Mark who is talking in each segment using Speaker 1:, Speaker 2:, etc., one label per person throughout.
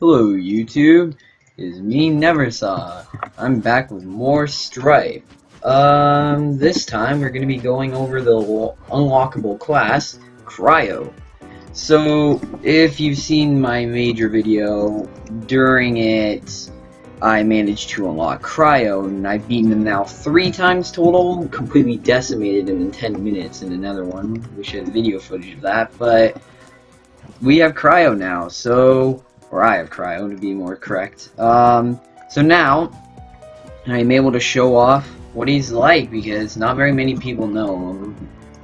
Speaker 1: Hello YouTube, it's me Neversaw. I'm back with more Strife. This time we're going to be going over the unlockable class, Cryo. So, if you've seen my major video, during it, I managed to unlock Cryo, and I've beaten him now 3 times total, completely decimated him in 10 minutes in another one. Wish I had video footage of that, but we have Cryo now, so... or I have Cryo, to be more correct. So now, I'm able to show off what he's like, because not very many people know him.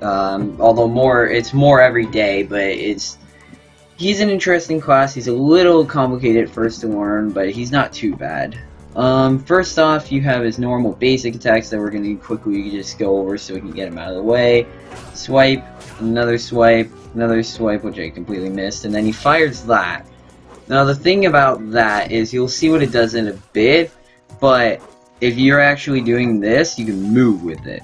Speaker 1: Although it's more every day, but he's an interesting class. He's a little complicated at first to learn, but he's not too bad. First off, you have his normal basic attacks that we're going to quickly just go over so we can get him out of the way. Swipe, another swipe, which I completely missed, and then he fires that. Now the thing about that is you'll see what it does in a bit, but if you're actually doing this, you can move with it.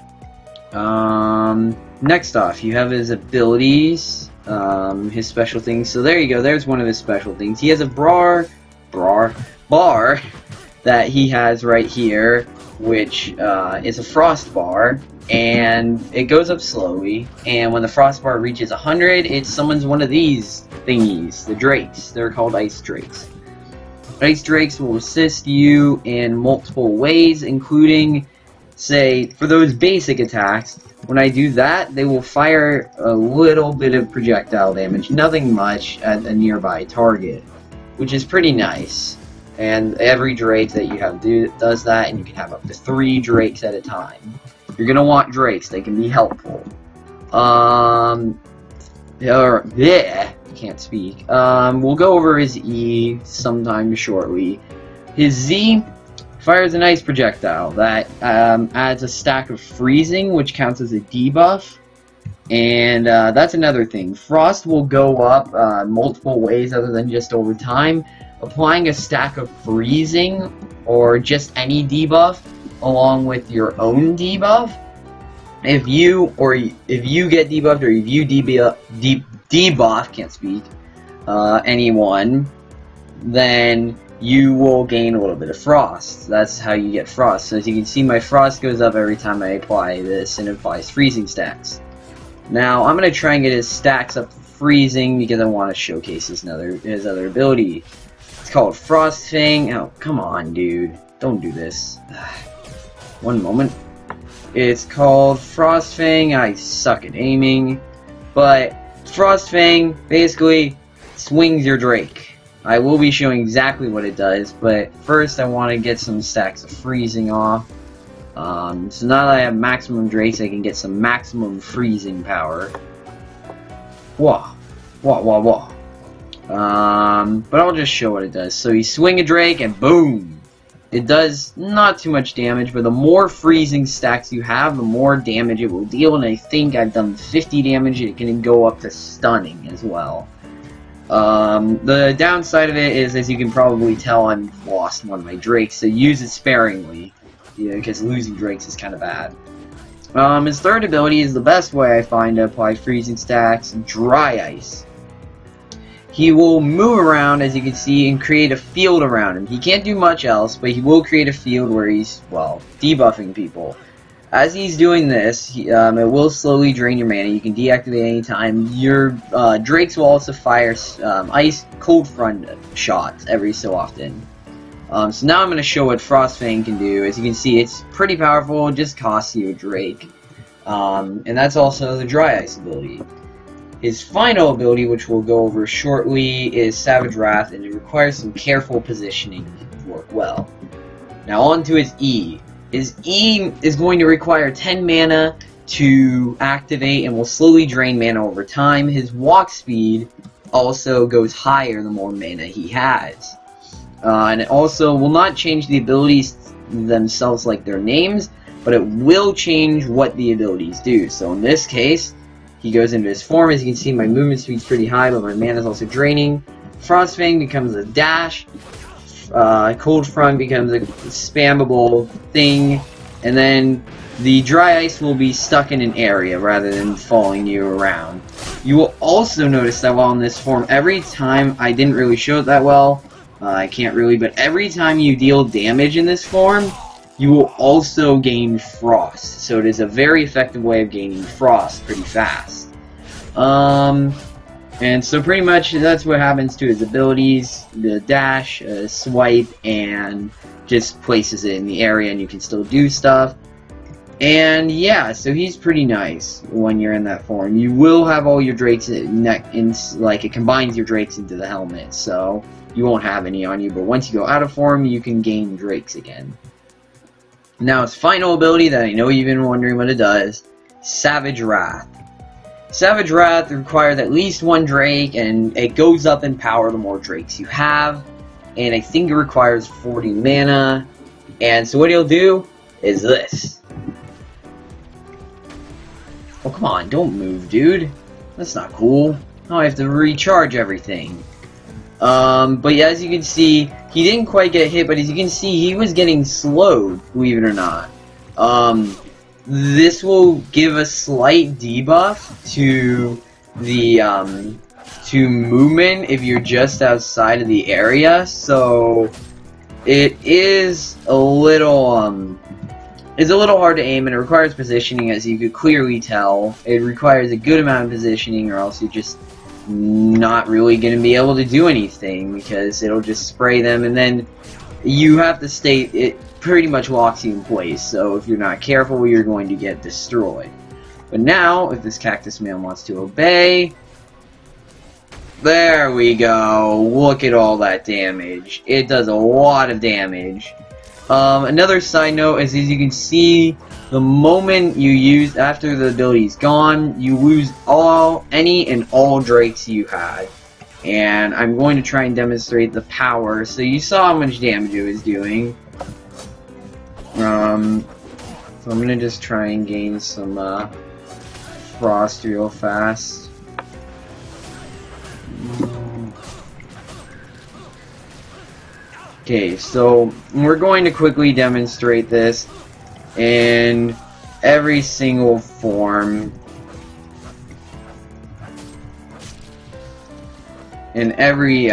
Speaker 1: Next off, you have his abilities, his special things. So there you go, there's one of his special things. He has a bar that he has right here, which is a frost bar, and it goes up slowly, and when the frost bar reaches 100, it summons one of these thingies, the drakes. They're called ice drakes. Ice drakes will assist you in multiple ways, including, say, for those basic attacks, when I do that, they will fire a little bit of projectile damage, nothing much, at a nearby target, which is pretty nice. And every drake that you have does that, and you can have up to 3 drakes at a time. You're gonna want drakes, they can be helpful. Can't speak. We'll go over his E sometime shortly. His Z fires an ice projectile that adds a stack of freezing, which counts as a debuff. And that's another thing. Frost will go up multiple ways other than just over time. Applying a stack of freezing or just any debuff along with your own debuff. If you get debuffed, or if you debuff, can't speak, anyone, then you will gain a little bit of frost. That's how you get frost. So as you can see, my frost goes up every time I apply this, and it applies freezing stacks. Now I'm gonna try and get his stacks up to freezing because I want to showcase his other ability. It's called Frost Fang. Oh, come on, dude. Don't do this. One moment. It's called Frost Fang. I suck at aiming. But Frost Fang basically swings your drake. I will be showing exactly what it does, but first I want to get some stacks of freezing off. So now that I have maximum drakes, I can get some maximum freezing power. Wah. Wah, wah, wah. But I'll just show what it does. So you swing a drake and boom! It does not too much damage, but the more freezing stacks you have, the more damage it will deal, and I think I've done 50 damage. It can go up to stunning as well. The downside of it is, as you can probably tell, I've lost one of my drakes, so use it sparingly, because losing drakes is kind of bad. His third ability is the best way I find to apply freezing stacks, Dry Ice. He will move around, as you can see, and create a field around him. He can't do much else, but he will create a field where he's, well, debuffing people. As he's doing this, it will slowly drain your mana. You can deactivate anytime. Your drakes will also fire ice cold front shots every so often. So now I'm going to show what Frost Fang can do. As you can see, it's pretty powerful. It just costs you a drake. And that's also the Dry Ice ability. His final ability, which we'll go over shortly, is Savage Wrath, and it requires some careful positioning to work well. Now on to his E. His E is going to require 10 mana to activate and will slowly drain mana over time. His walk speed also goes higher the more mana he has. And it also will not change the abilities themselves like their names, but it will change what the abilities do. So in this case, he goes into his form. As you can see, my movement speed's pretty high, but my mana is also draining. Frost Fang becomes a dash. Cold Front becomes a spammable thing. And then the Dry Ice will be stuck in an area rather than following you around. You will also notice that while in this form, every time, I didn't really show it that well, I can't really, but every time you deal damage in this form, you will also gain Frost. So it is a very effective way of gaining Frost pretty fast. And so pretty much that's what happens to his abilities. The dash, swipe, and just places it in the area and you can still do stuff. And yeah, so he's pretty nice when you're in that form. You will have all your drakes like it combines your drakes into the helmet, so you won't have any on you, but once you go out of form, you can gain drakes again. Now its final ability that I know you've been wondering what it does, Savage Wrath. Savage Wrath requires at least one drake, and it goes up in power the more drakes you have, and I think it requires 40 mana, and so what he'll do is this. Oh, come on, don't move, dude. That's not cool. Oh, I have to recharge everything. But yeah, as you can see, he didn't quite get hit, but as you can see, he was getting slowed, believe it or not. This will give a slight debuff to the, to movement if you're just outside of the area, so it is a little, it's a little hard to aim, and it requires positioning, as you could clearly tell. It requires a good amount of positioning, or else you're just not really going to be able to do anything, because it'll just spray them, and then you have to stay, it pretty much locks you in place, so if you're not careful, you're going to get destroyed. But now, if this Cactus Man wants to obey, there we go, look at all that damage. It does a lot of damage. Another side note is, as you can see, the moment you use, after the ability's gone, you lose any and all drakes you had. And I'm going to try and demonstrate the power. So you saw how much damage it was doing. So I'm gonna just try and gain some Frost real fast. Okay, so we're going to quickly demonstrate this in every single form, in every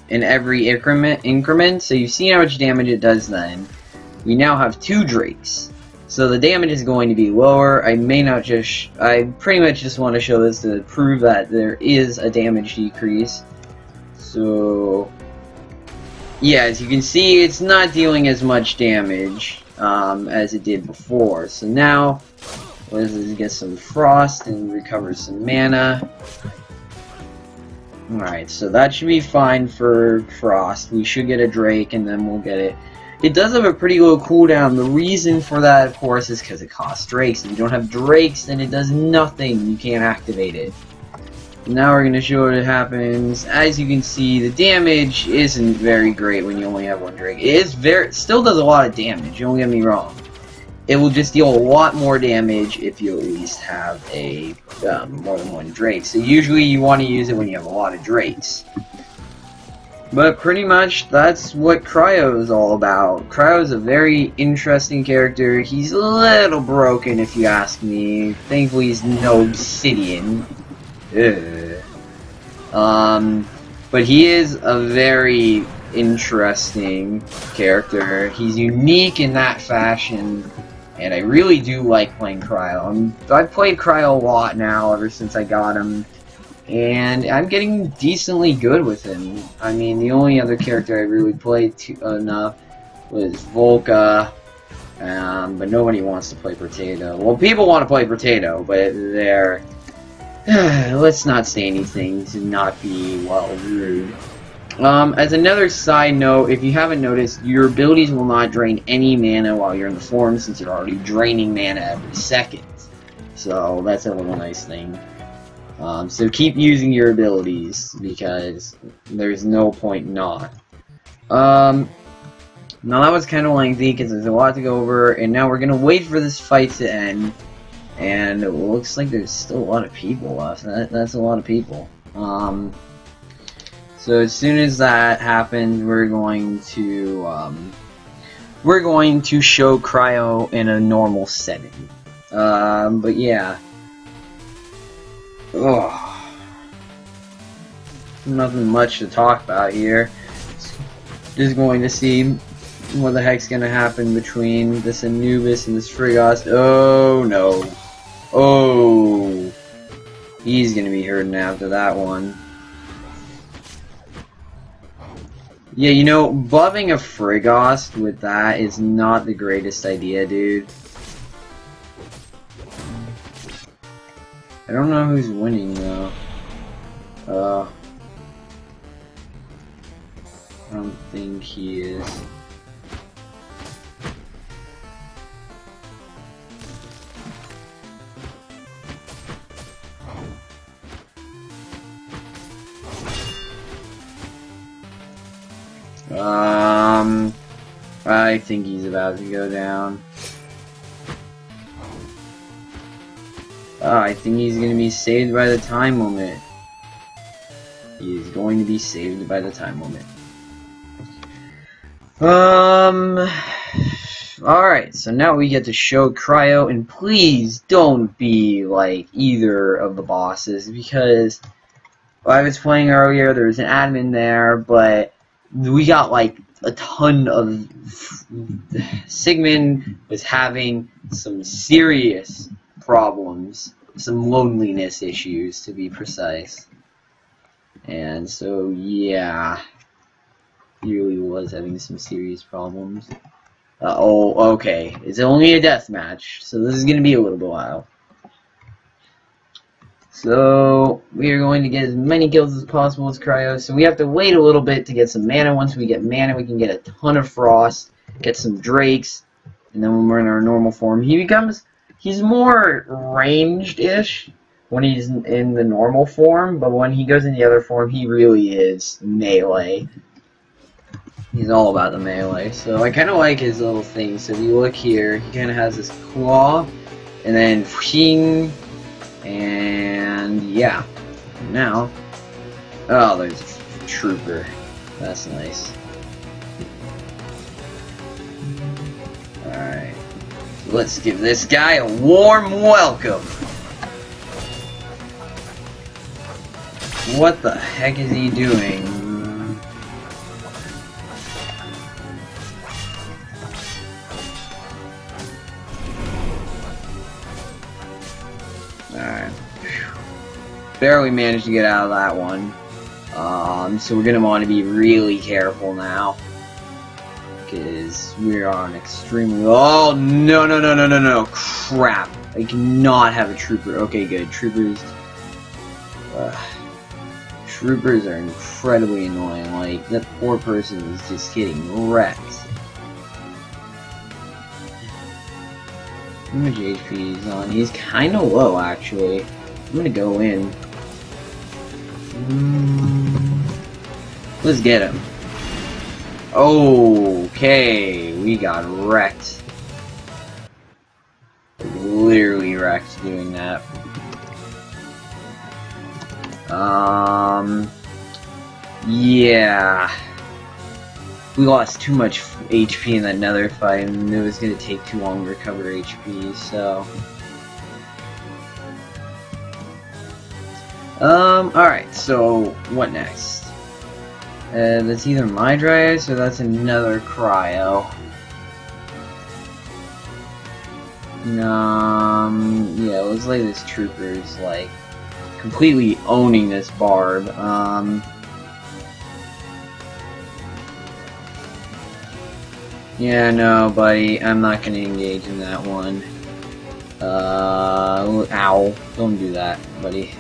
Speaker 1: increment. So you see how much damage it does then. We now have 2 drakes, so the damage is going to be lower. I pretty much just want to show this to prove that there is a damage decrease. So yeah, as you can see, it's not dealing as much damage as it did before. So now, let's get some Frost and recover some mana. Alright, so that should be fine for Frost. We should get a Drake, and then we'll get it. It does have a pretty low cooldown. The reason for that, of course, is because it costs Drakes. If you don't have Drakes, then it does nothing. You can't activate it. Now we're going to show what happens. As you can see, the damage isn't very great when you only have 1 Drake. It still does a lot of damage, don't get me wrong. It will just deal a lot more damage if you at least have a more than 1 Drake. So usually you want to use it when you have a lot of Drakes. But pretty much that's what Cryo is all about. Cryo is a very interesting character. He's a little broken if you ask me. Thankfully he's no obsidian. But he is a very interesting character. He's unique in that fashion, and I really do like playing Cryo. I've played Cryo a lot now ever since I got him, and I'm getting decently good with him. I mean, the only other character I really played enough was Volca, but nobody wants to play Potato. Well, people want to play Potato, but they're... let's not say anything to not be, well, rude. As another side note, if you haven't noticed, your abilities will not drain any mana while you're in the form, since you're already draining mana every second. So that's a little nice thing. So keep using your abilities, because there's no point not. Now that was kind of lengthy, because there's a lot to go over, and now we're going to wait for this fight to end. And it looks like there's still a lot of people left. That's a lot of people. So as soon as that happens, we're going to show Cryo in a normal setting. But yeah. Ugh. Nothing much to talk about here. Just going to see what the heck's gonna happen between this Anubis and this Frigos. Oh no. Oh. He's gonna be hurting after that one. Yeah, you know, buffing a Frigos with that is not the greatest idea, dude. I don't know who's winning, though. I don't think he is. I think he's about to go down. I think he's going to be saved by the time limit. He is going to be saved by the time limit. Alright, so now we get to show Cryo, and please don't be like either of the bosses, because I was playing earlier, there was an admin there, but we got like a ton of... Sigmund was having some serious problems, some loneliness issues to be precise. And so, yeah, he really was having some serious problems. Oh, okay, it's only a death match, so this is going to be a little while. So, we are going to get as many kills as possible as Cryo, so we have to wait a little bit to get some mana. Once we get mana, we can get a ton of Frost, get some Drakes, and then when we're in our normal form, he's more ranged-ish when he's in the normal form, but when he goes in the other form, he really is melee. He's all about the melee, so I kind of like his little thing. So if you look here, he kind of has this claw, and then ping, and yeah. Now, oh, there's a trooper. That's nice. Alright, so let's give this guy a warm welcome. What the heck is he doing? Alright. Barely managed to get out of that one. So we're gonna want to be really careful now. Because we're on extremely... Oh, no. Crap. I cannot have a trooper. Okay, good. Troopers are incredibly annoying. Like, that poor person is just getting wrecked. How much HP is on? He's kind of low, actually. I'm gonna go in. Let's get him. Okay, we got wrecked. Literally wrecked doing that. Yeah. We lost too much HP in that nether fight, and it was gonna take too long to recover HP, so... alright, so, what next? That's either my Dryas or that's another Cryo. Yeah, it looks like this trooper's, like, completely owning this barb. Yeah, no, buddy, I'm not gonna engage in that one. Ow. Don't do that, buddy.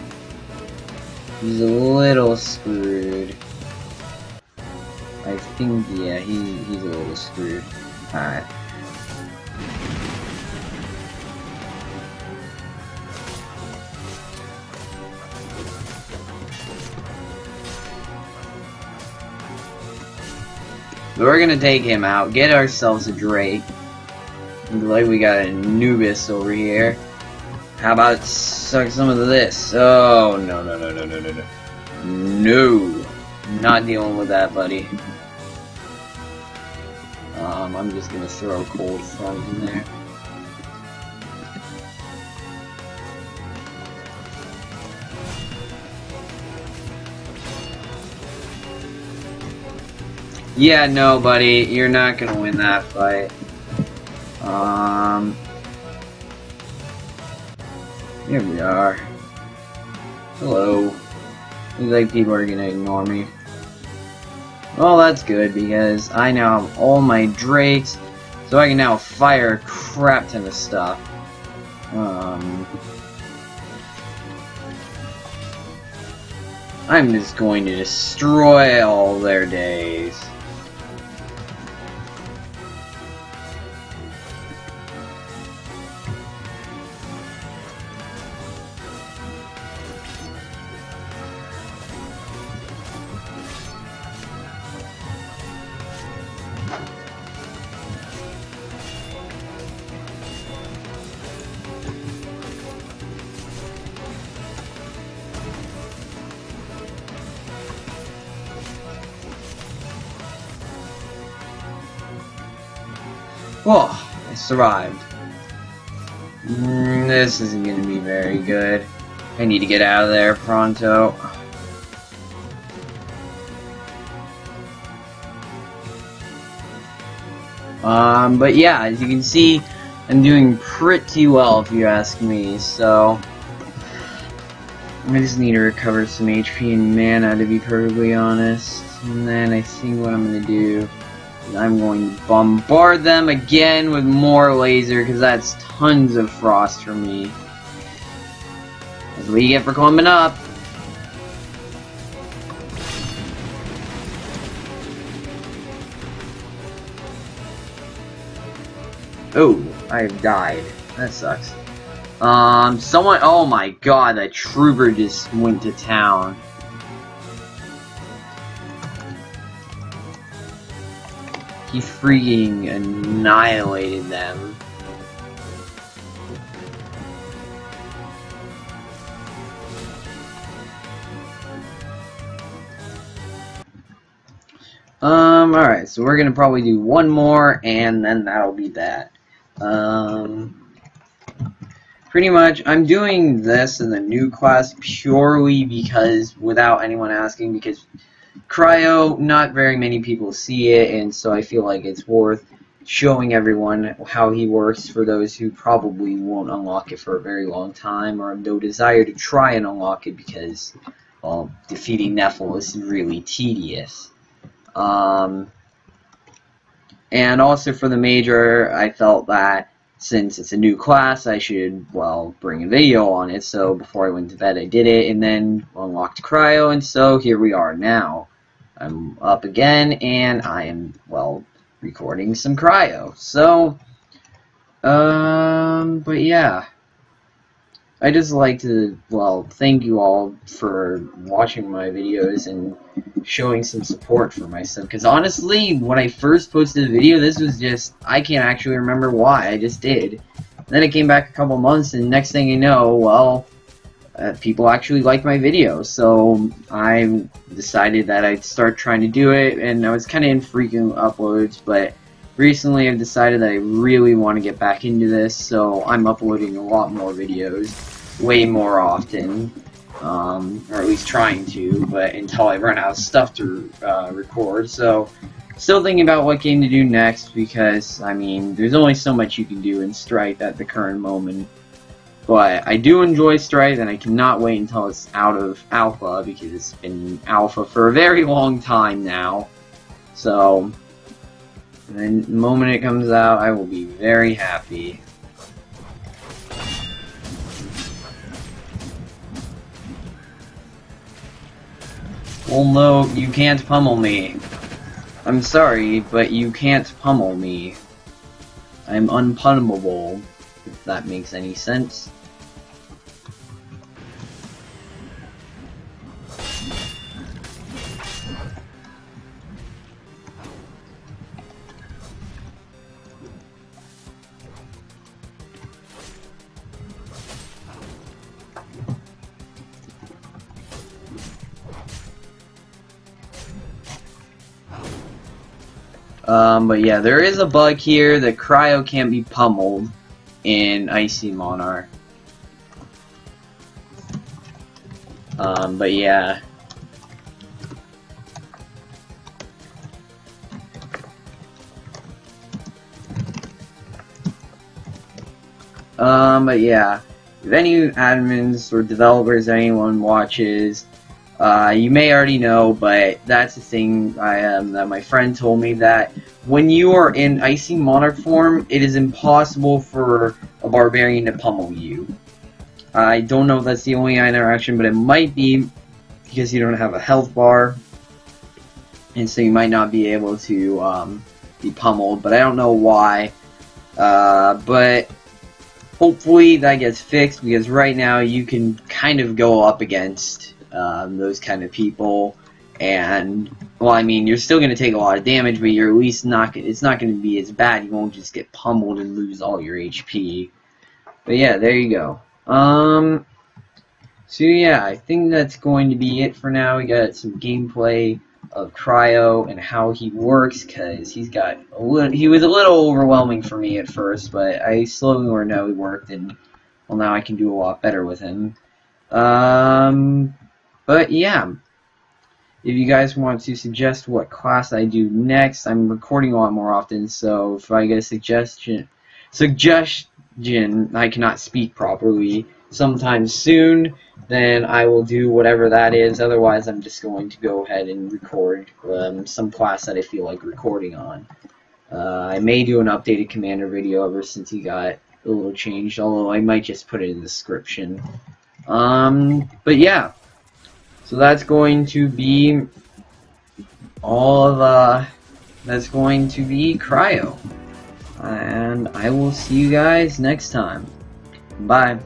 Speaker 1: He's a little screwed. I think, yeah, he's a little screwed. Alright. So we're gonna take him out, get ourselves a Drake. Like we got an Anubis over here. How about suck some of this? Oh, no. No. Not dealing with that, buddy. I'm just gonna throw Cold Front in there. Yeah, no, buddy, you're not gonna win that fight. Here we are. Hello. Looks like people are gonna ignore me. Well, that's good, because I now have all my drakes, so I can now fire a crap ton of stuff. I'm just going to destroy all their days. Oh, I survived. This isn't going to be very good. I need to get out of there pronto. But yeah, as you can see, I'm doing pretty well if you ask me, so I just need to recover some HP and mana, to be perfectly honest. And then I think what I'm going to do, I'm going to bombard them again with more laser, because that's tons of frost for me. That's what you get for climbing up. Oh, I've died. That sucks. Someone, oh my god, that trooper just went to town. He freaking annihilated them. Alright, so we're gonna probably do one more, and then that'll be that. Pretty much, I'm doing this in the new class purely because, without anyone asking, because Cryo, not very many people see it, and so I feel like it's worth showing everyone how he works for those who probably won't unlock it for a very long time, or have no desire to try and unlock it because, well, defeating Nephil is really tedious. And also for the major, I felt that since it's a new class, I should, well, bring a video on it, so before I went to bed I did it, and then unlocked Cryo, and so here we are now. I'm up again, and I am, well, recording some Cryo. So, but yeah. I just like to, well, thank you all for watching my videos and showing some support for myself. Because honestly, when I first posted the video, this was just, I can't actually remember why, I just did. And then it came back a couple months, and next thing you know, well, people actually like my videos. So I decided that I'd start trying to do it, and I was kind of infrequent uploads, but recently I've decided that I really want to get back into this, so I'm uploading a lot more videos, way more often, or at least trying to, but until I run out of stuff to record. So still thinking about what game to do next, because, I mean, there's only so much you can do in Strife at the current moment. But I do enjoy Strife, and I cannot wait until it's out of alpha, because it's been alpha for a very long time now. So the moment it comes out, I will be very happy. Well, no, you can't pummel me. I'm sorry, but you can't pummel me. I'm unpummelable, if that makes any sense. But yeah, there is a bug here that Cryo can't be pummeled in Icy Monarch. But yeah. But yeah, if any admins or developers, anyone watches, you may already know, but that's the thing that my friend told me, that when you are in Icy Monarch form, it is impossible for a barbarian to pummel you. I don't know if that's the only interaction, but it might be because you don't have a health bar, and so you might not be able to be pummeled, but I don't know why. But hopefully that gets fixed, because right now you can kind of go up against those kind of people, and well, I mean, you're still going to take a lot of damage, but you're at least not, it's not going to be as bad. You won't just get pummeled and lose all your HP. But yeah, there you go. So yeah, I think that's going to be it for now. We got some gameplay of Cryo and how he works, because he was a little overwhelming for me at first, but I slowly learned how he worked, and well, now I can do a lot better with him. But yeah, if you guys want to suggest what class I do next, I'm recording a lot more often, so if I get a suggestion, I cannot speak properly, sometime soon, then I will do whatever that is. Otherwise, I'm just going to go ahead and record some class that I feel like recording on. I may do an updated commander video ever since he got a little changed, although I might just put it in the description. But yeah, so that's going to be all of, that's going to be Cryo. And I will see you guys next time. Bye.